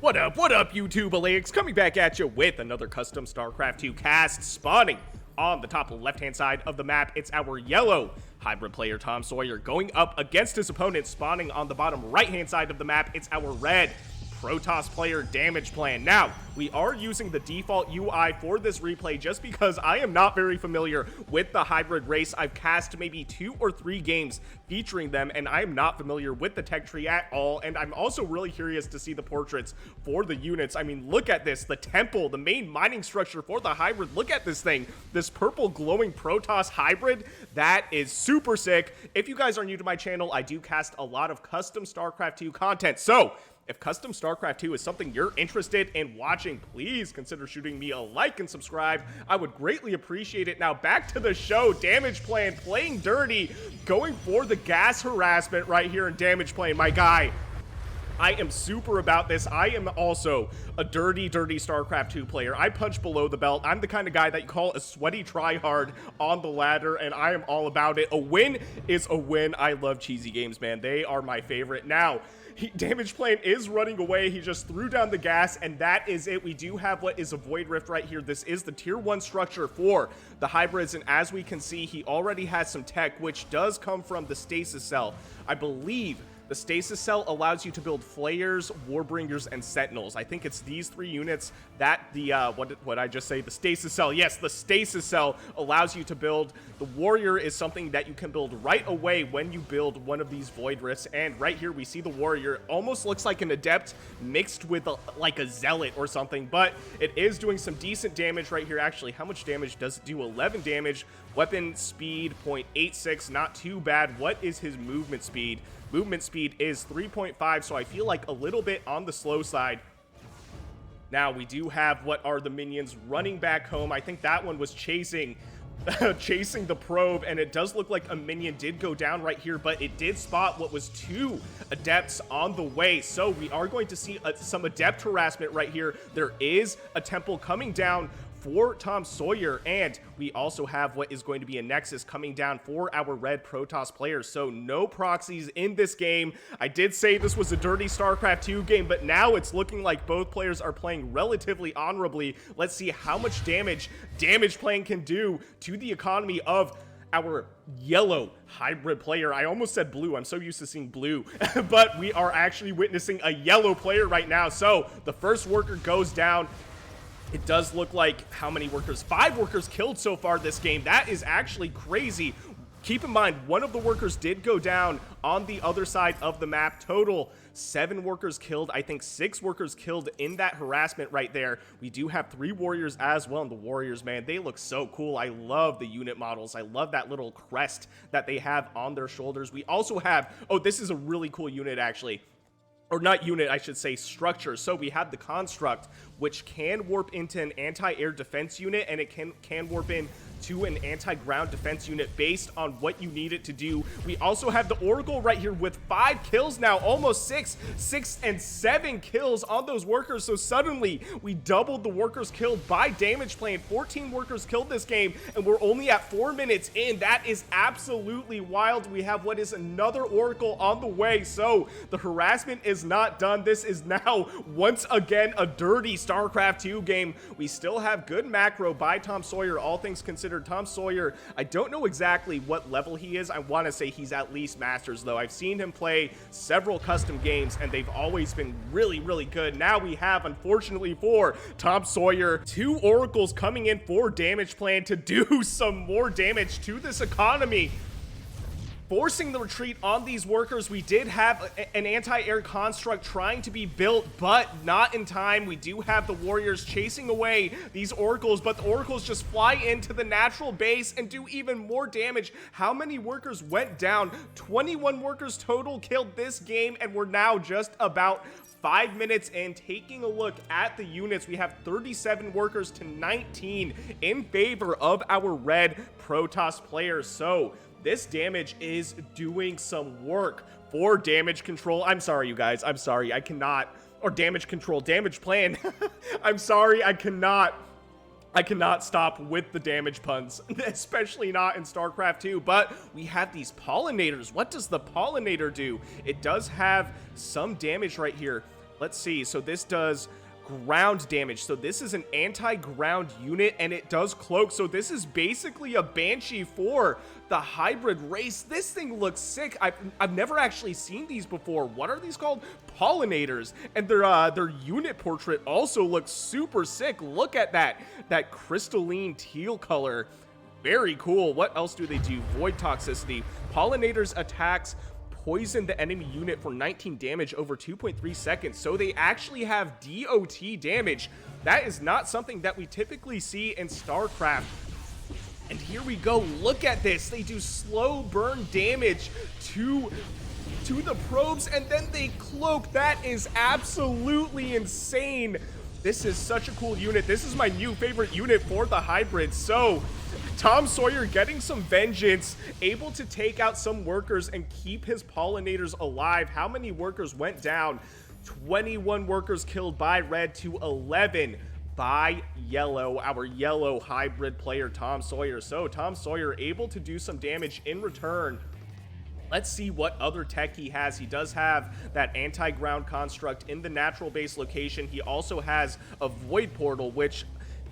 What up, YouTube Elleix? Coming back at you with another custom StarCraft 2 cast spawning on the top left-hand side of the map. It's our yellow hybrid player, TomSawyer, going up against his opponent, spawning on the bottom right-hand side of the map. It's our red Protoss player, Damageplan. Now, we are using the default UI for this replay just because I am not very familiar with the hybrid race. I've cast maybe 2 or 3 games featuring them, and I am not familiar with the tech tree at all, and I'm also really curious to see the portraits for the units. I mean, look at this, the temple, the main mining structure for the hybrid. Look at this thing, this purple glowing Protoss hybrid. That is super sick. If you guys are new to my channel, I do cast a lot of custom StarCraft 2 content, so if custom StarCraft 2 is something you're interested in watching, please consider shooting me a like and subscribe. I would greatly appreciate it. Now back to the show. Damageplan playing dirty, going for the gas harassment right here in Damageplan, my guy. I am super about this. I am also a dirty StarCraft 2 player. I punch below the belt. I'm the kind of guy that you call a sweaty tryhard on the ladder, and I am all about it. A win is a win. I love cheesy games, man. They are my favorite. Now, Damageplan is running away. He just threw down the gas, and that is it. We do have what is a Void Rift right here. This is the tier 1 structure for the hybrids, and as we can see, he already has some tech, which does come from the stasis cell. I believe the stasis cell allows you to build flayers, warbringers, and sentinels. I think it's these 3 units that the, what I just say? The stasis cell. Yes, the stasis cell allows you to build. The warrior is something that you can build right away when you build one of these void rifts. And right here, we see the warrior. Almost looks like an adept mixed with like a zealot or something, but it is doing some decent damage right here. Actually, how much damage does it do? 11 damage. Weapon speed 0.86, not too bad. What is his movement speed? Movement speed is 3.5, so I feel like a little bit on the slow side. Now, we do have what are the minions running back home. I think that one was chasing the probe, and it does look like a minion did go down right here, but it did spot what was 2 adepts on the way. So we are going to see some adept harassment right here. There is a temple coming down for TomSawyer, and we also have what is going to be a Nexus coming down for our red Protoss players. So no proxies in this game. I did say this was a dirty StarCraft 2 game, but now it's looking like both players are playing relatively honorably. Let's see how much damage Damageplan can do to the economy of our yellow hybrid player. I almost said blue. I'm so used to seeing blue, but we are actually witnessing a yellow player right now. So the first worker goes down. It does look like how many workers? 5 workers killed so far this game. That is actually crazy. Keep in mind, one of the workers did go down on the other side of the map. Total 7 workers killed. I think 6 workers killed in that harassment right there. We do have 3 warriors as well, and the warriors, man, they look so cool. I love the unit models. I love that little crest that they have on their shoulders. We also have, oh, this is a really cool unit actually. Or not unit, I should say structure. So we have the construct, which can warp into an anti-air defense unit, and it can warp in to an anti-ground defense unit based on what you need it to do. We also have the Oracle right here with 5 kills now, almost 6 and 7 kills on those workers. So suddenly we doubled the workers killed by Damageplan. 14 workers killed this game, and we're only at 4 minutes in. That is absolutely wild. We have what is another Oracle on the way. So the harassment is not done. This is now once again a dirty StarCraft 2 game. We still have good macro by TomSawyer, all things considered. TomSawyer, I don't know exactly what level he is. I want to say he's at least Masters, though. I've seen him play several custom games, and they've always been really good. Now we have, unfortunately for TomSawyer, 2 oracles coming in for Damageplan to do some more damage to this economy, forcing the retreat on these workers. We did have an anti-air construct trying to be built, but not in time. We do have the warriors chasing away these oracles, but the oracles just fly into the natural base and do even more damage. How many workers went down? 21 workers total killed this game, and we're now just about 5 minutes in. Taking a look at the units, we have 37 workers to 19 in favor of our red Protoss players. So this damage is doing some work for damage control. I'm sorry, you guys. I'm sorry. I cannot. Or damage control. Damageplan. I'm sorry. I cannot stop with the damage puns, especially not in StarCraft 2. But we have these pollinators. What does the pollinator do? It does have some damage right here. let's see. So this does ground damage. So this is an anti-ground unit, and it does cloak. So this is basically a Banshee for the hybrid race. This thing looks sick. I've never actually seen these before. What are these called? Pollinators. And their unit portrait also looks super sick. Look at that crystalline teal color. Very cool. What else do they do? Void toxicity. Pollinators attacks poison the enemy unit for 19 damage over 2.3 seconds. So they actually have DOT damage. That is not something that we typically see in StarCraft. And here we go. Look at this. They do slow burn damage to the probes, and then they cloak. That is absolutely insane. This is such a cool unit. This is my new favorite unit for the hybrid. So TomSawyer getting some vengeance, able to take out some workers and keep his pollinators alive. How many workers went down? 21 workers killed by red to 11 by yellow, our yellow hybrid player TomSawyer. So TomSawyer able to do some damage in return. Let's see what other tech he has. He does have that anti-ground construct in the natural base location. He also has a void portal, which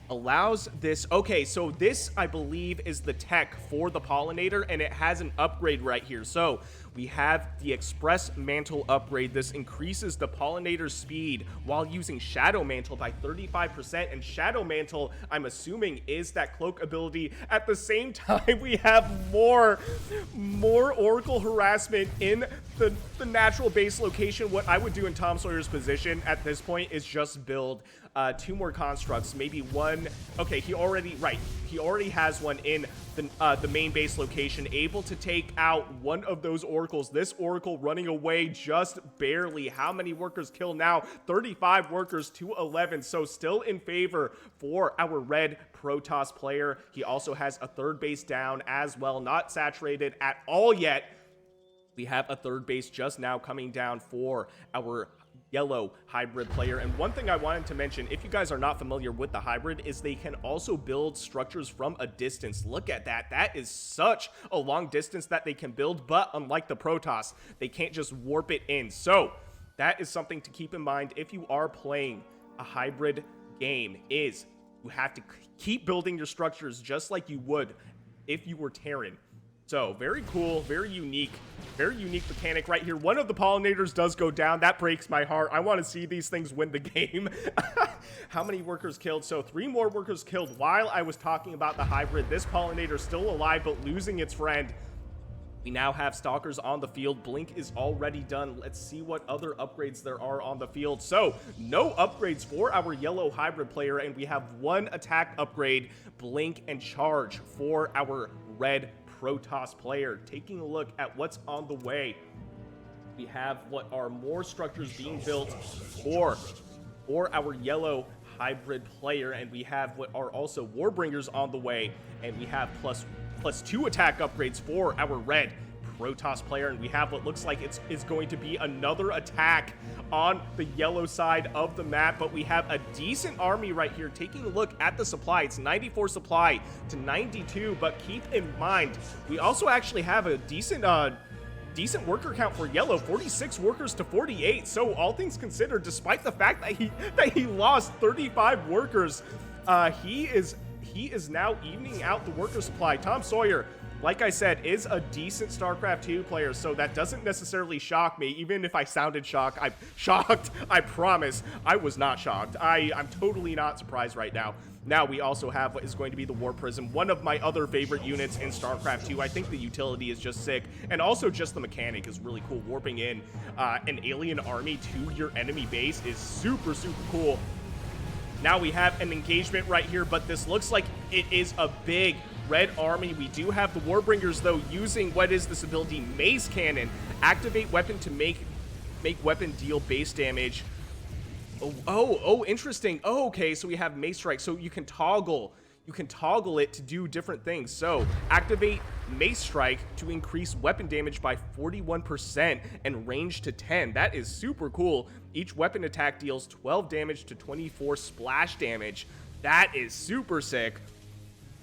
allows this. Okay, so this, I believe, is the tech for the pollinator, and it has an upgrade right here. So we have the express mantle upgrade. This increases the pollinator's speed while using shadow mantle by 35%, and shadow mantle, I'm assuming, is that cloak ability. At the same time, we have more oracle harassment in the natural base location. What I would do in TomSawyer's position at this point is just build 2 more constructs, maybe one. Okay, he already has one in the main base location, able to take out one of those oracles. This oracle running away just barely. How many workers killed now? 35 workers to 11. So still in favor for our red Protoss player. He also has a third base down as well, not saturated at all yet. We have a third base just now coming down for our yellow hybrid player. And one thing I wanted to mention, if you guys are not familiar with the hybrid, is they can also build structures from a distance. Look at that. That is such a long distance that they can build, but unlike the Protoss, they can't just warp it in. So that is something to keep in mind if you are playing a hybrid game, is you have to keep building your structures just like you would if you were Terran. So very cool, very unique mechanic right here. One of the pollinators does go down. That breaks my heart. I want to see these things win the game. How many workers killed? So 3 more workers killed while I was talking about the hybrid. This pollinator still alive, but losing its friend. We now have stalkers on the field. Blink is already done. Let's see what other upgrades there are on the field. So no upgrades for our yellow hybrid player, and we have 1 attack upgrade, blink and charge, for our red Protoss player. Taking a look at what's on the way, we have what are more structures being built for our yellow hybrid player, and we have what are also Warbringers on the way, and we have plus 2 attack upgrades for our red Protoss player, and we have what looks like it's going to be another attack on the yellow side of the map. But we have a decent army right here. Taking a look at the supply, it's 94 supply to 92, but keep in mind we also actually have a decent worker count for yellow, 46 workers to 48. So all things considered, despite the fact that he lost 35 workers, he is now evening out the worker supply. TomSawyer, like I said, is a decent StarCraft 2 player, so that doesn't necessarily shock me. Even if I sounded shocked, I promise I was not shocked. I'm totally not surprised right now. Now we also have what is going to be the War Prism, one of my other favorite units in StarCraft 2. I think the utility is just sick, and also just the mechanic is really cool. Warping in an alien army to your enemy base is super, super cool. Now we have an engagement right here, but this looks like it is a big red army. We do have the Warbringers, though, using what is this ability, Mace Cannon. Activate weapon to make weapon deal base damage. Oh, interesting. Oh, okay, so we have Mace Strike, so you can toggle it to do different things. So activate Mace Strike to increase weapon damage by 41% and range to 10. That is super cool. Each weapon attack deals 12 damage to 24 splash damage. That is super sick.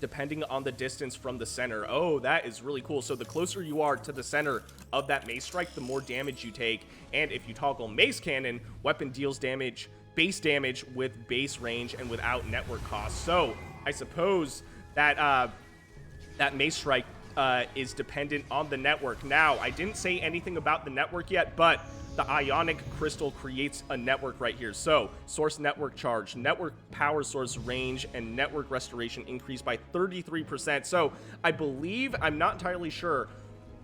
depending on the distance from the center. Oh, that is really cool. So the closer you are to the center of that mace strike, the more damage you take. And if you toggle mace cannon, weapon deals damage, base damage with base range and without network cost. So I suppose that that mace strike is dependent on the network. Now, I didn't say anything about the network yet, but the ionic crystal creates a network right here. So source network charge, network power source range, and network restoration increased by 33%. So I believe, I'm not entirely sure,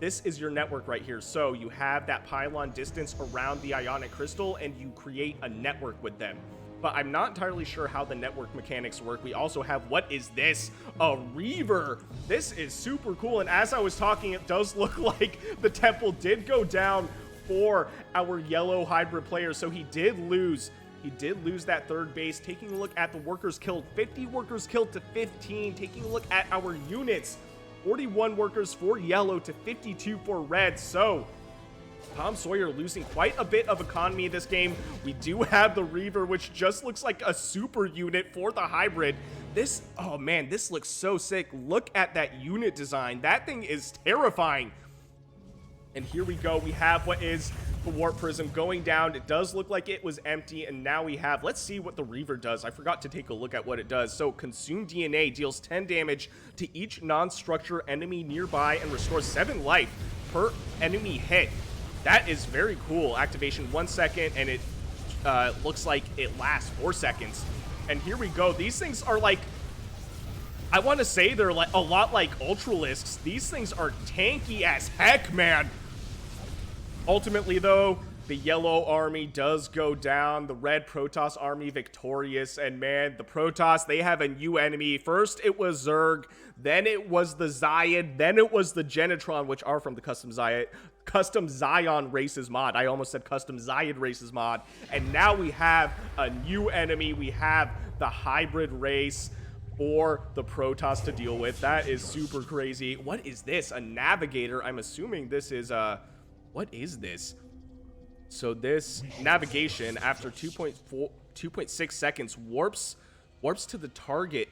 this is your network right here. So you have that pylon distance around the ionic crystal and you create a network with them. But I'm not entirely sure how the network mechanics work. We also have, what is this? A Reaver. This is super cool. And as I was talking, it does look like the temple did go down for our yellow hybrid player. So he did lose. He did lose that third base. Taking a look at the workers killed, 50 workers killed to 15. Taking a look at our units, 41 workers for yellow to 52 for red. So TomSawyer losing quite a bit of economy this game. We do have the Reaver, which just looks like a super unit for the hybrid. This, oh man, this looks so sick. Look at that unit design. That thing is terrifying. And here we go. We have what is the warp prism going down. It does look like it was empty. And now we have, let's see what the Reaver does. I forgot to take a look at what it does. So consume DNA deals 10 damage to each non-structure enemy nearby and restores 7 life per enemy hit. That is very cool. Activation 1 second, and it looks like it lasts 4 seconds. And here we go. These things are like, I want to say they're like a lot like Ultralisks. These things are tanky as heck, man. Ultimately, though, the yellow army does go down. The red Protoss army victorious. And man, the Protoss, they have a new enemy. First, it was Zerg. Then it was the Zayed. Then it was the Genetron, which are from the Custom Zion Races mod. I almost said Custom Zayed Races mod. And now we have a new enemy. We have the hybrid race for the Protoss to deal with. That is super crazy. What is this? A navigator? I'm assuming this is what is this? So this navigation after 2.6 seconds warps to the target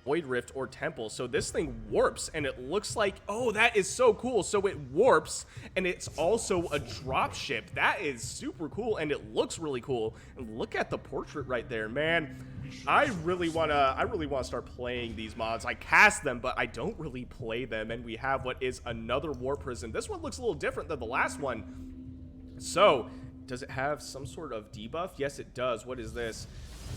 void rift or temple. So this thing warps and it looks like, oh, that is so cool. So it warps and it's also a drop ship. That is super cool and it looks really cool. And look at the portrait right there, man. I really wanna start playing these mods. I cast them, but I don't really play them. And we have what is another warp prison. This one looks a little different than the last one. So, does it have some sort of debuff? Yes, it does. What is this?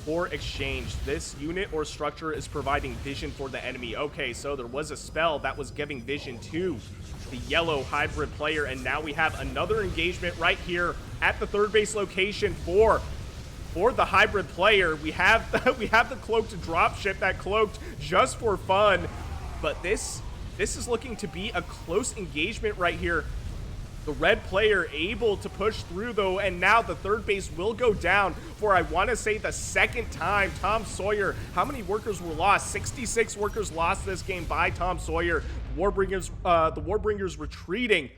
For exchange, this unit or structure is providing vision for the enemy. Okay, so there was a spell that was giving vision to the yellow hybrid player, and now we have another engagement right here at the third base location for the hybrid player. We have the cloaked dropship that cloaked just for fun, but this is looking to be a close engagement right here. The red player able to push through, though, and now the third base will go down for, I want to say, the second time. TomSawyer, how many workers were lost? 66 workers lost this game by TomSawyer. The Warbringers retreating,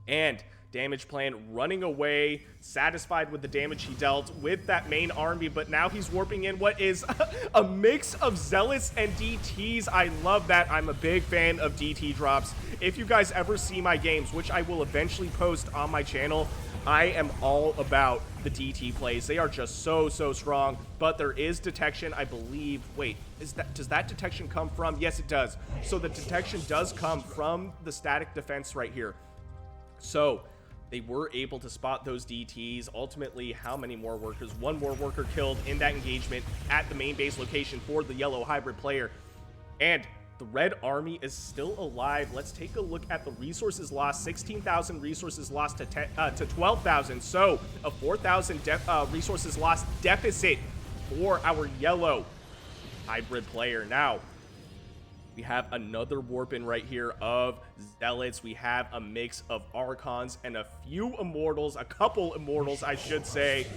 and Damageplan running away, satisfied with the damage he dealt with that main army, but now he's warping in what is a mix of Zealots and DTs. I love that. I'm a big fan of DT drops. If you guys ever see my games, which I will eventually post on my channel, I am all about the DT plays. They are just so strong, but there is detection, I believe. Wait, does that detection come from? Yes, it does. So the detection does come from the static defense right here. So they were able to spot those DTs. Ultimately, how many more workers? One more worker killed in that engagement at the main base location for the yellow hybrid player. And the red army is still alive. Let's take a look at the resources lost. 16,000 resources lost to 12,000. So a 4,000 resources lost deficit for our yellow hybrid player. Now, we have another warp in right here of Zealots. We have a mix of Archons and a few Immortals, a couple Immortals, I should say.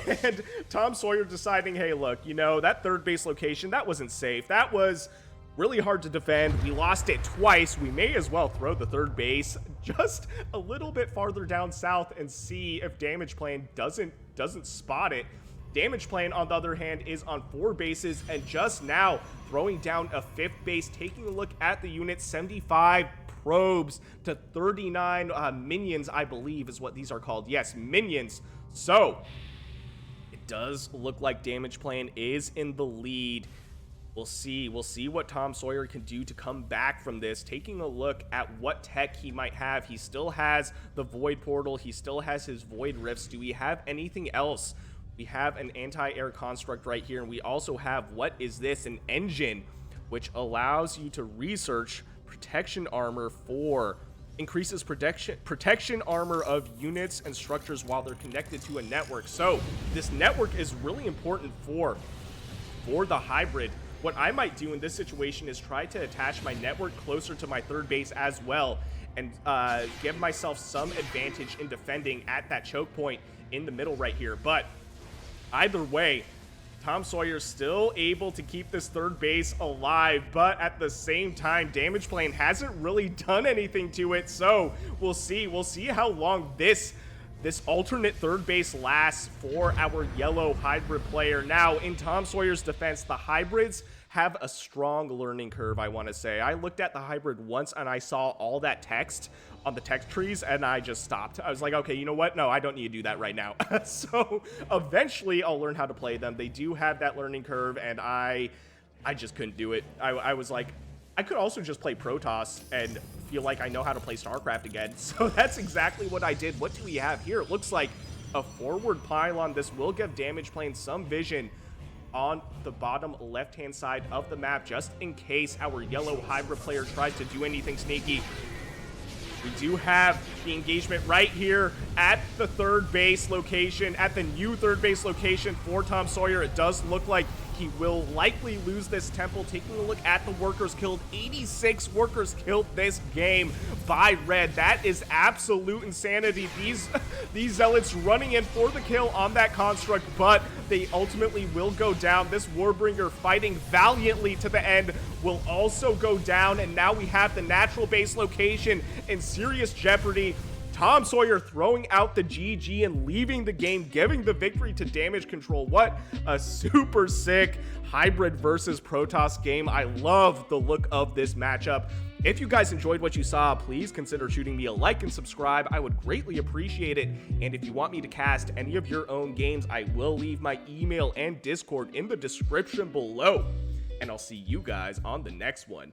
And TomSawyer deciding, hey, look, you know, that third base location, that wasn't safe. That was really hard to defend. We lost it twice. We may as well throw the third base just a little bit farther down south and see if Damageplan doesn't spot it. Damageplan, on the other hand, is on 4 bases and just now throwing down a 5th base, taking a look at the unit. 75 probes to 39 minions, I believe is what these are called. Yes, minions. So it does look like Damageplan is in the lead. We'll see what TomSawyer can do to come back from this. Taking a look at what tech he might have. He still has the Void Portal. He still has his Void Rifts. Do we have anything else? We have an anti-air construct right here, and we also have, what is this? An engine, which allows you to research protection armor for increases protection armor of units and structures while they're connected to a network. So this network is really important for the hybrid. What I might do in this situation is try to attach my network closer to my 3rd base as well, and give myself some advantage in defending at that choke point in the middle right here. But either way, TomSawyer's still able to keep this 3rd base alive, but at the same time, Damageplan hasn't really done anything to it. So we'll see how long this alternate 3rd base lasts for our yellow hybrid player. Now, in TomSawyer's defense, the hybrids have a strong learning curve, I want to say. I looked at the hybrid once and I saw all that text on the text trees and I just stopped. I was like, okay, you know what? No, I don't need to do that right now. So eventually I'll learn how to play them. They do have that learning curve, and I just couldn't do it. I was like, I could also just play Protoss and feel like I know how to play StarCraft again. So that's exactly what I did. What do we have here? It looks like a forward pylon. This will give Damageplan some vision on the bottom left-hand side of the map, just in case our yellow hybrid player tries to do anything sneaky. We do have the engagement right here at the 3rd base location, at the new 3rd base location for TomSawyer. It does look like he will likely lose this temple. Taking a look at the workers killed, 86 workers killed this game by red. That is absolute insanity. These zealots running in for the kill on that construct, but they ultimately will go down. This Warbringer fighting valiantly to the end will also go down, and now we have the natural base location in serious jeopardy. TomSawyer throwing out the GG and leaving the game, giving the victory to Damage Control. What a super sick hybrid versus Protoss game. I love the look of this matchup. If you guys enjoyed what you saw, please consider shooting me a like and subscribe. I would greatly appreciate it. And if you want me to cast any of your own games, I will leave my email and Discord in the description below. And I'll see you guys on the next one.